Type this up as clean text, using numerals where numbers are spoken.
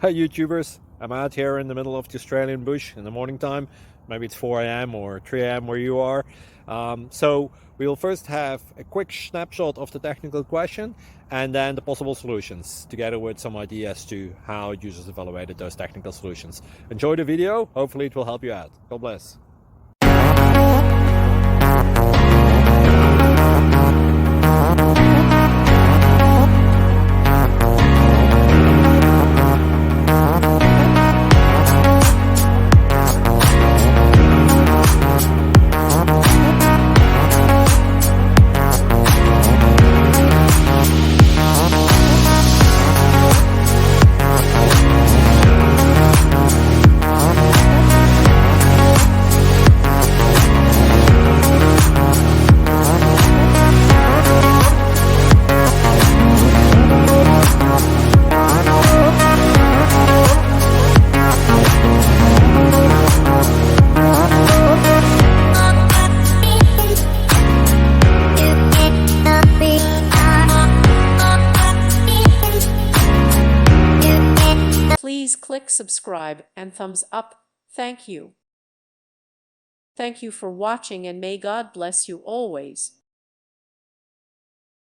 Hi YouTubers, I'm out here in the middle of the Australian bush in the morning time. Maybe it's 4 a.m. or 3 a.m. where you are. So we'll first have a quick snapshot of the technical question and then the possible solutions, together with some ideas to how users evaluated those technical solutions. Enjoy the video, hopefully it will help you out. God bless. Please click subscribe and thumbs up. Thank you. Thank you for watching and may God bless you always.